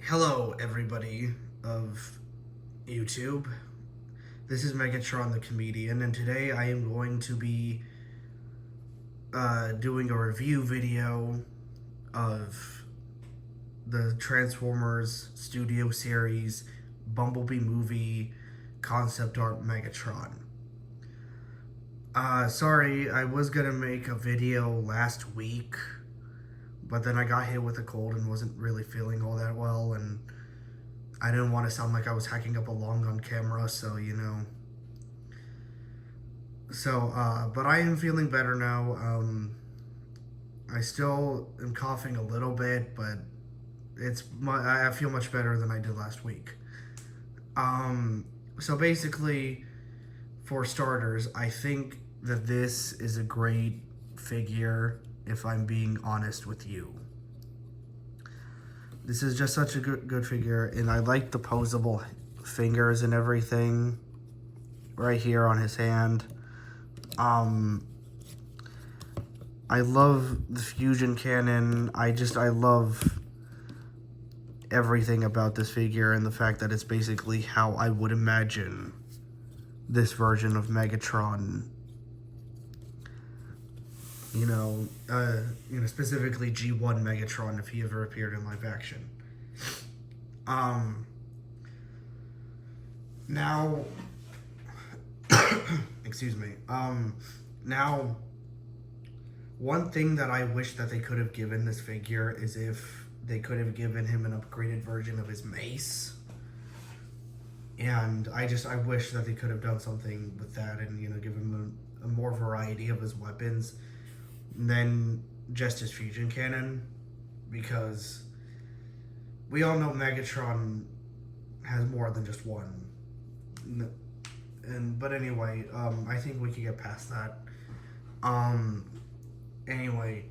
Hello, everybody of YouTube. This is Megatron the comedian, and today I am going to be doing a review video of the Transformers Studio Series Bumblebee Movie concept art Megatron. Sorry, I was gonna make a video last week, but then I got hit with a cold and wasn't really feeling all that well, and I didn't want to sound like I was hacking up a lung on camera, so but I am feeling better now. I still am coughing a little bit, but I feel much better than I did last week. So basically, for starters, I think that this is a great figure, if I'm being honest with you. This is just such a good figure, and I like the posable fingers and everything right here on his hand. I love the fusion cannon. I love everything about this figure, and the fact that it's basically how I would imagine this version of Megatron. Specifically G1 Megatron if he ever appeared in live action. Now, excuse me. Now, one thing that I wish that they could have given this figure is if they could have given him an upgraded version of his mace. And I wish that they could have done something with that and, give him a more variety of his weapons than just his fusion cannon, because we all know Megatron has more than just one. But anyway, I think we could get past that. Anyway,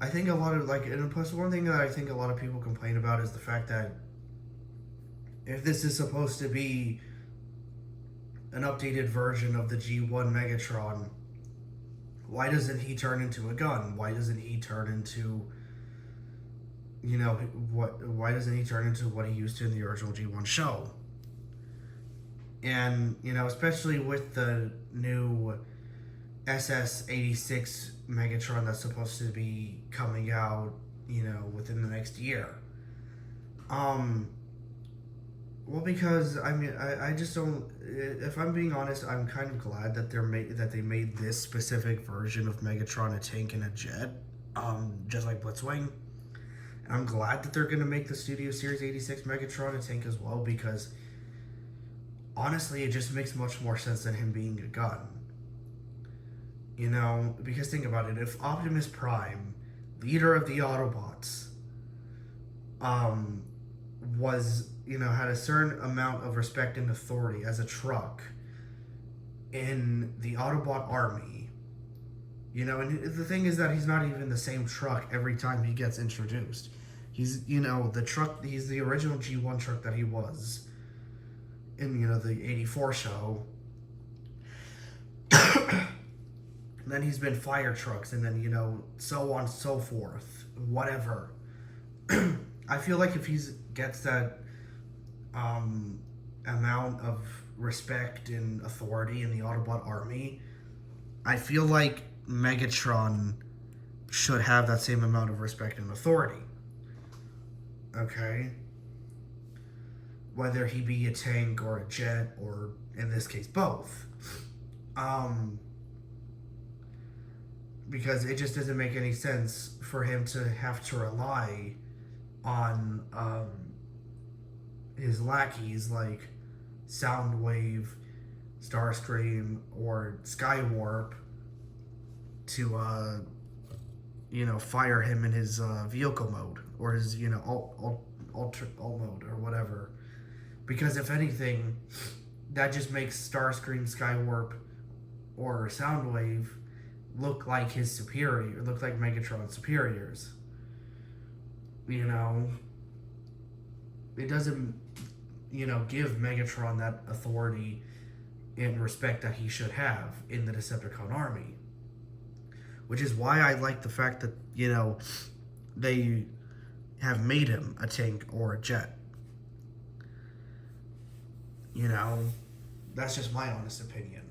I think a lot of and plus one thing that I think a lot of people complain about is the fact that if this is supposed to be an updated version of the G1 Megatron, why doesn't he turn into a gun? Why doesn't he turn into, why doesn't he turn into what he used to in the original G1 show? And, especially with the new SS86 Megatron that's supposed to be coming out, within the next year. Well, because I just don't. If I'm being honest, I'm kind of glad that they made this specific version of Megatron a tank and a jet, just like Blitzwing. And I'm glad that they're gonna make the Studio Series 86 Megatron a tank as well, because honestly, it just makes much more sense than him being a gun. Because think about it: if Optimus Prime, leader of the Autobots, was had a certain amount of respect and authority as a truck in the Autobot army, and the thing is that he's not even the same truck every time he gets introduced. He's the truck. He's the original G1 truck that he was in the '84 show. And then he's been fire trucks, and then so on and so forth, whatever. I feel like if he gets that amount of respect and authority in the Autobot army, I feel like Megatron should have that same amount of respect and authority. Okay? Whether he be a tank or a jet, or in this case, both. Because it just doesn't make any sense for him to have to rely on his lackeys like Soundwave, Starscream, or Skywarp to fire him in his vehicle mode, or his alt mode, or whatever. Because if anything, that just makes Starscream, Skywarp, or Soundwave look like his superior, look like Megatron's superiors. It doesn't, give Megatron that authority and respect that he should have in the Decepticon army. Which is why I like the fact that, they have made him a tank or a jet. You know, that's just my honest opinion.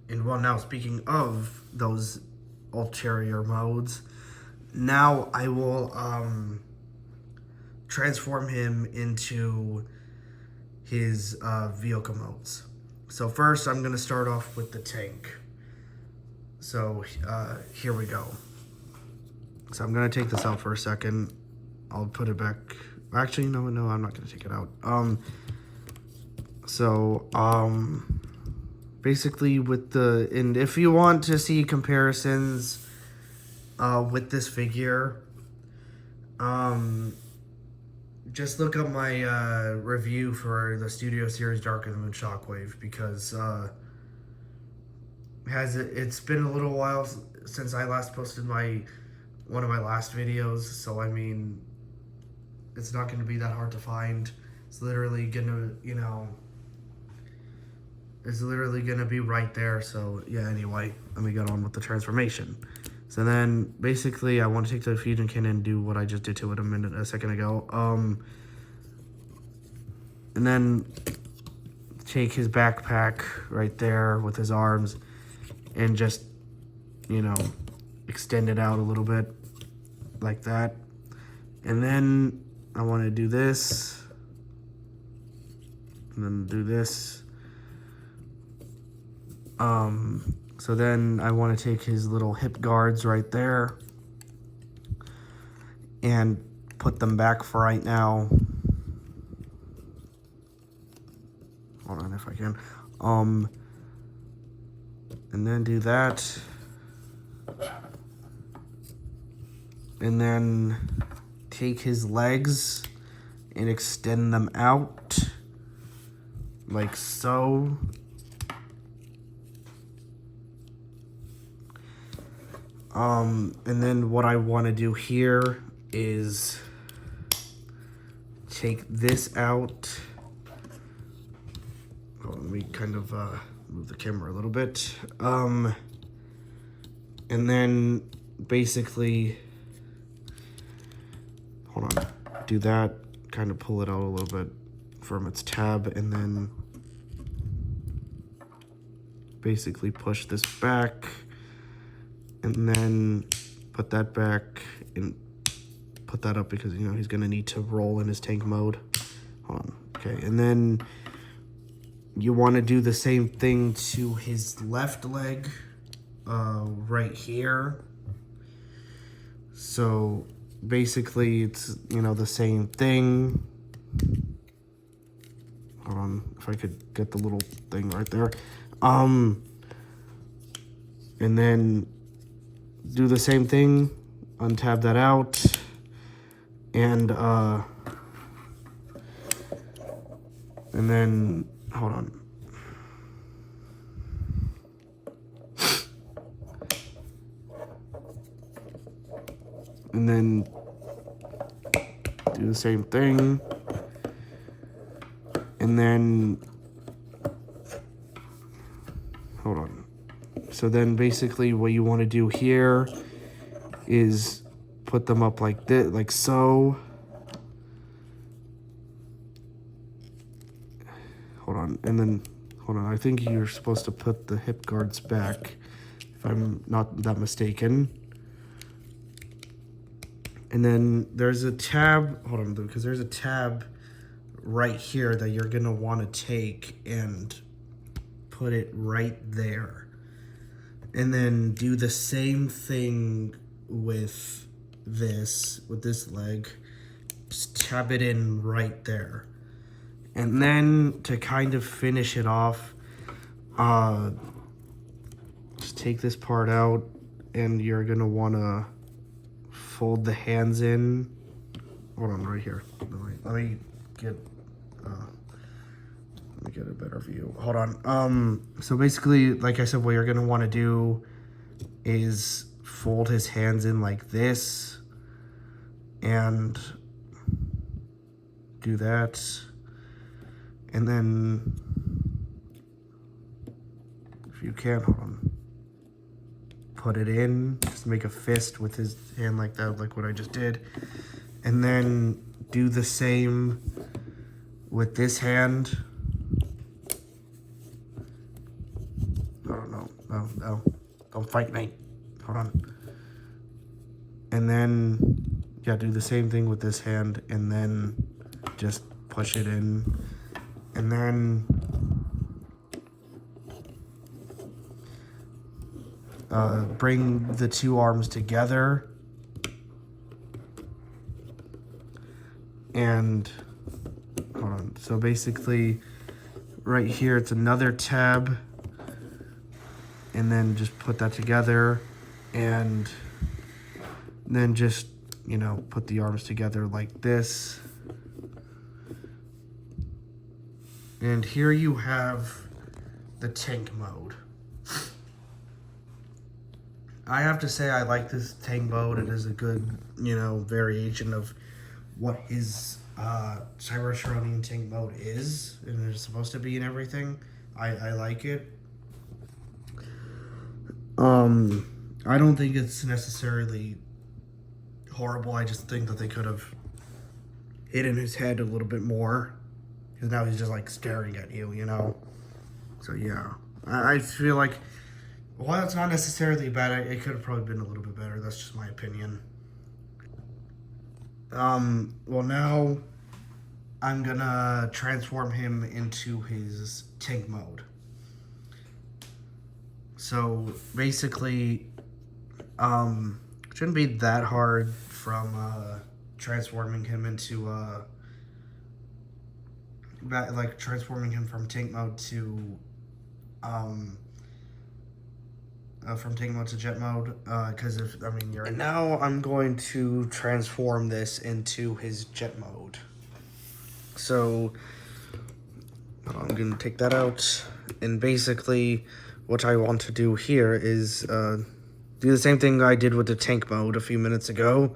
And well, now speaking of those ulterior modes, now I will transform him into his vehicle modes. So first I'm going to start off with the tank. So here we go. So I'm going to take this out for a second. I'll put it back. Actually, no, I'm not going to take it out. Basically with and if you want to see comparisons with this figure, just look up my review for the Studio Series Dark of the Moon Shockwave, because it's been a little while since I last posted one of my last videos, so I mean, it's not going to be that hard to find. It's literally gonna, it's literally gonna be right there. So yeah, anyway, let me get on with the transformation. So then basically I want to take the fusion cannon and do what I just did to it a second ago. And then take his backpack right there with his arms and just, extend it out a little bit like that. And then I want to do this, and then do this. So then I want to take his little hip guards right there and put them back for right now. Hold on if I can. And then do that. And then take his legs and extend them out like so. And then what I want to do here is take this out. Let me kind of move the camera a little bit. And then basically, hold on, do that, kind of pull it out a little bit from its tab, and then basically push this back, and then put that back and put that up, because he's gonna need to roll in his tank mode. Hold on. Okay, and then you want to do the same thing to his left leg right here. So basically it's the same thing. Hold on, if I could get the little thing right there. And then do the same thing, untab that out, and then hold on. And then do the same thing. And then hold on. So then basically what you want to do here is put them up like this, like so. Hold on. And then hold on. I think you're supposed to put the hip guards back, if I'm not that mistaken. And then there's a tab, hold on, because there's a tab right here that you're gonna want to take and put it right there. And then do the same thing with this leg. Just tab it in right there. And then to kind of finish it off, just take this part out, and you're gonna wanna fold the hands in. Hold on, right here. Let me get a better view. Hold on. So basically, like I said, what you're gonna want to do is fold his hands in like this, and do that, and then if you can, hold on, put it in, just make a fist with his hand like that, like what I just did. And then do the same with this hand. No, don't fight me. Hold on. And then, yeah, do the same thing with this hand, and then just push it in. And then bring the two arms together. And, hold on. So basically, right here, it's another tab. And then just put that together, and then just, you know, put the arms together like this. And here you have the tank mode. I have to say I like this tank mode. It is a good, you know, variation of what his Cybertronian tank mode is, and it's supposed to be and everything. I like it. I don't think it's necessarily horrible. I just think that they could have hidden his head a little bit more, because now he's just like staring at you, you know? So yeah, I feel like, while it's not necessarily bad, it could have probably been a little bit better. That's just my opinion. Well, now I'm gonna transform him into his tank mode. So basically, shouldn't be that hard from transforming him into transforming him from tank mode to jet mode, because and now I'm going to transform this into his jet mode. So I'm gonna take that out, and basically what I want to do here is do the same thing I did with the tank mode a few minutes ago.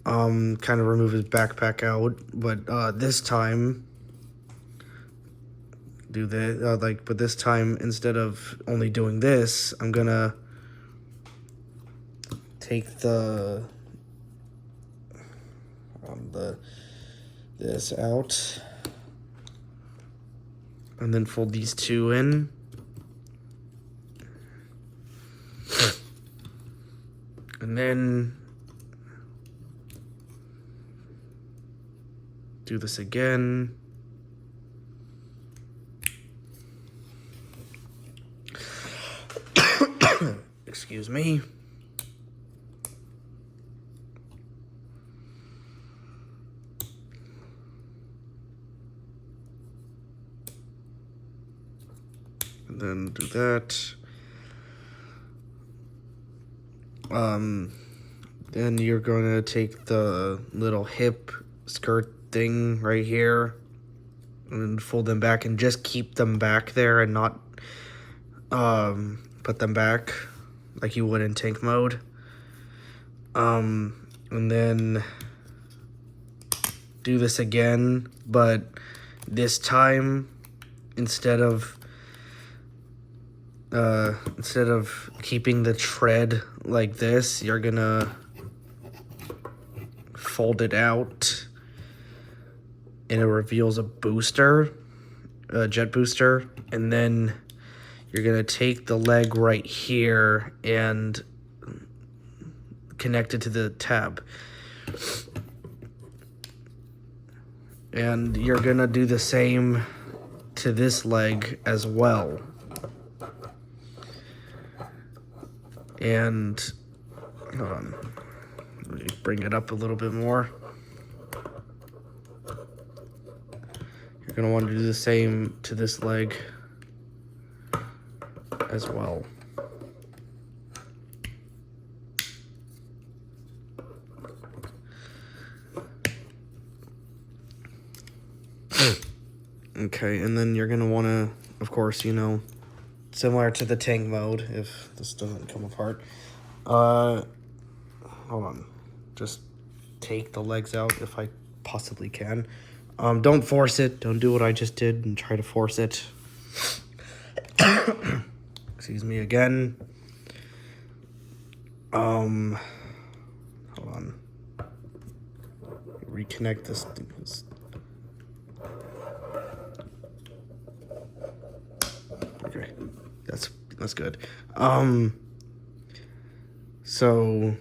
Kind of remove his backpack out, but this time do the but this time, instead of only doing this, I'm gonna take this out, and then fold these two in. And then do this again. Excuse me. And then do that. Then you're gonna take the little hip skirt thing right here and fold them back, and just keep them back there and not put them back like you would in tank mode. And then do this again, but this time instead of keeping the tread like this, you're gonna fold it out, and it reveals a booster, a jet booster, and then you're gonna take the leg right here and connect it to the tab. And you're gonna do the same to this leg as well. And hold on, let me bring it up a little bit more. You're gonna want to do the same to this leg as well. Okay, and then you're gonna want to, of course, you know, similar to the tank mode, if this doesn't come apart, hold on, just take the legs out if I possibly can. Don't force it. Don't do what I just did and try to force it. Excuse me again. Hold on. Reconnect this thing. Okay, that's good. So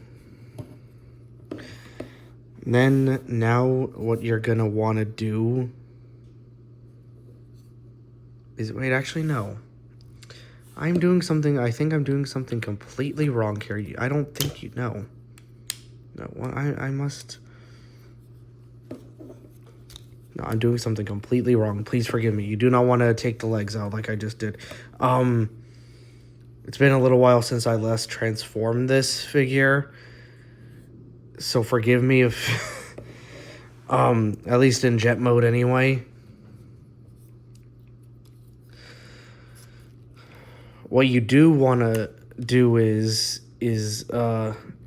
then now what you're gonna want to do is actually no. I think I'm doing something completely wrong here. I don't think you know. No, I must. No, I'm doing something completely wrong. Please forgive me. You do not want to take the legs out like I just did. It's been a little while since I last transformed this figure. So forgive me if, at least in jet mode anyway. What you do want to do is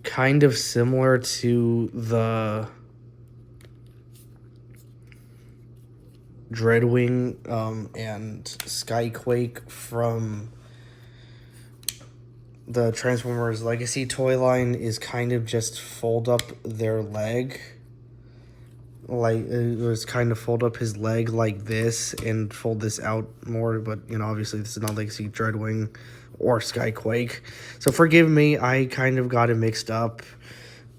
kind of similar to the Dreadwing and Skyquake from the Transformers Legacy toy line, is kind of just fold up their leg. Like, it was kind of fold up his leg like this and fold this out more, but, you know, obviously this is not Legacy Dreadwing or Skyquake. So forgive me, I kind of got it mixed up.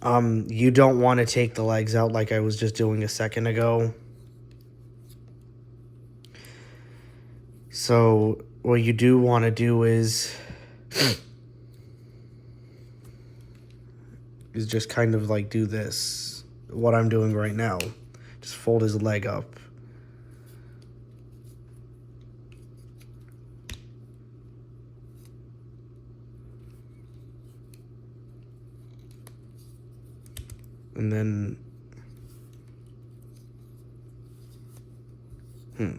You don't want to take the legs out like I was just doing a second ago. So what you do want to do is just kind of like do this, what I'm doing right now. Just fold his leg up. And then,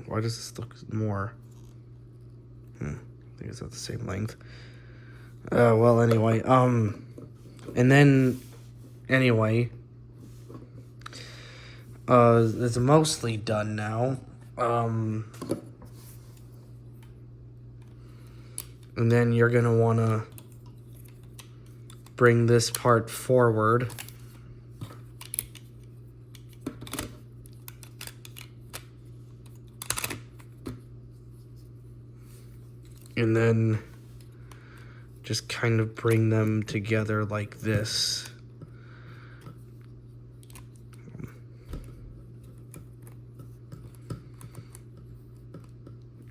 why does this look more? I think it's at the same length. Well, anyway, and then, anyway, it's mostly done now. And then you're gonna wanna bring this part forward. And then just kind of bring them together like this.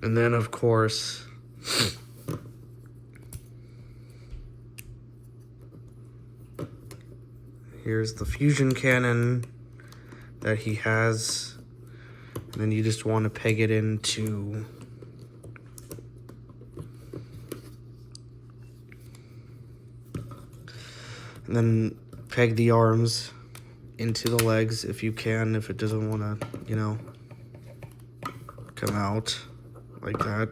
And then, of course, here's the fusion cannon that he has. And then you just want to peg it into and then peg the arms into the legs if you can, if it doesn't want to, you know, come out like that.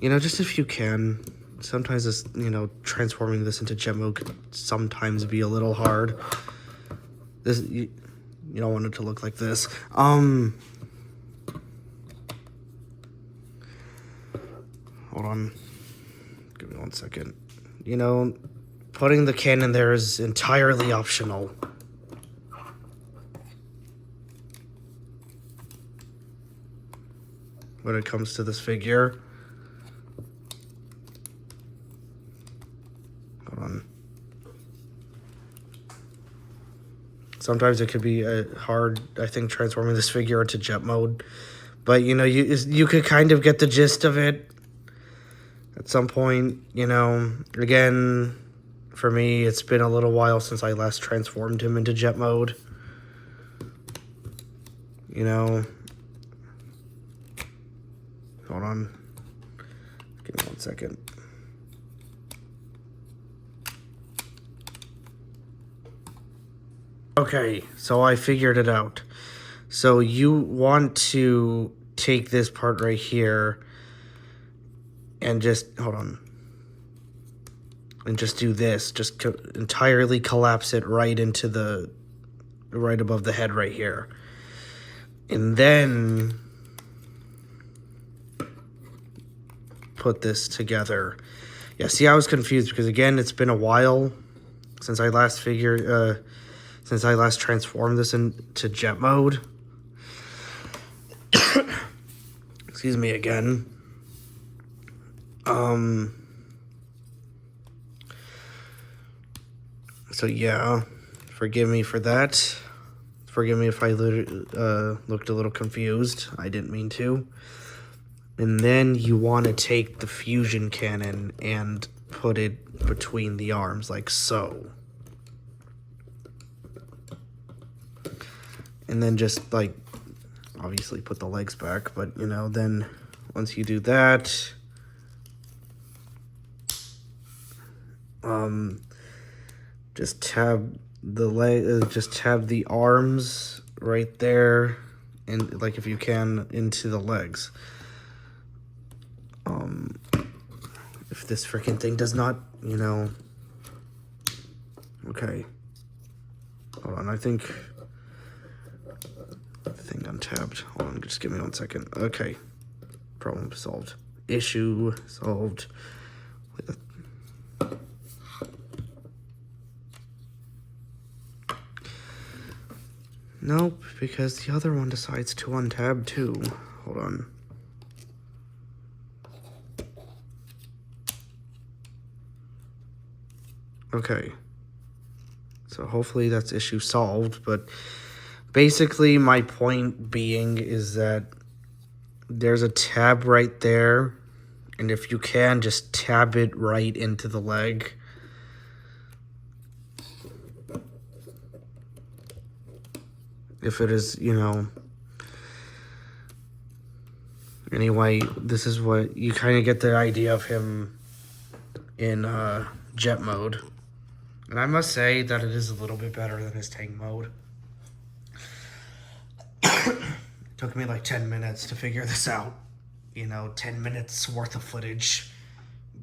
You know, just if you can. Sometimes this, you know, transforming this into jet mode could sometimes be a little hard. This, you don't want it to look like this. Hold on. Give me 1 second. You know, putting the cannon there is entirely optional. When it comes to this figure. Hold on. Sometimes it could be hard, I think, transforming this figure into jet mode. But, you know, you could kind of get the gist of it. At some point, you know, again, for me, it's been a little while since I last transformed him into jet mode. You know. Hold on. Give me 1 second. Okay, so I figured it out. So you want to take this part right here and just, hold on, and just do this. Just entirely collapse it right into the, right above the head right here. And then put this together. Yeah, see, I was confused because, again, it's been a while since I last transformed this into jet mode. Excuse me again. So yeah, forgive me for that. Forgive me if I looked a little confused. I didn't mean to. And then you want to take the fusion cannon and put it between the arms, like so. And then just, like, obviously put the legs back. But, you know, then once you do that, just tab the arms right there, and, like, if you can, into the legs. If this freaking thing does not, you know... Okay. Hold on, I think the thing untabbed. Hold on, just give me 1 second. Okay. Problem solved. Issue solved. Nope, because the other one decides to untab too. Hold on. Okay. So hopefully that's issue solved, but basically my point being is that there's a tab right there, and if you can, just tab it right into the leg. If it is, you know... Anyway, this is what... You kind of get the idea of him in jet mode. And I must say that it is a little bit better than his tank mode. It took me like 10 minutes to figure this out. You know, 10 minutes worth of footage.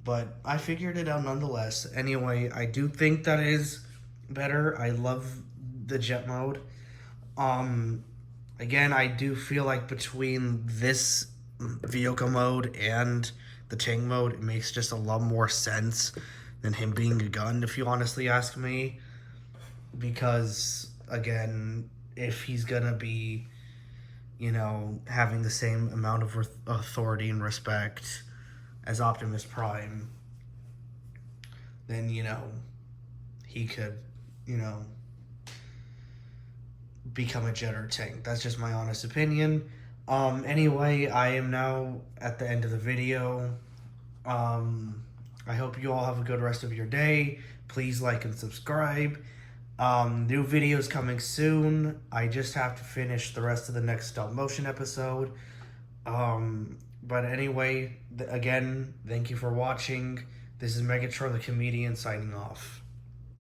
But I figured it out nonetheless. Anyway, I do think that it is better. I love the jet mode. Again, I do feel like between this vehicle mode and the tank mode, it makes just a lot more sense than him being a gun, if you honestly ask me. Because, again, if he's gonna be, you know, having the same amount of authority and respect as Optimus Prime, then, you know, he could, you know, become a jet or tank. That's just my honest opinion. Anyway, I am now at the end of the video. I hope you all have a good rest of your day. Please like and subscribe. New videos coming soon. I just have to finish the rest of the next stop motion episode. But anyway, again, thank you for watching. This is Megatron the Comedian signing off.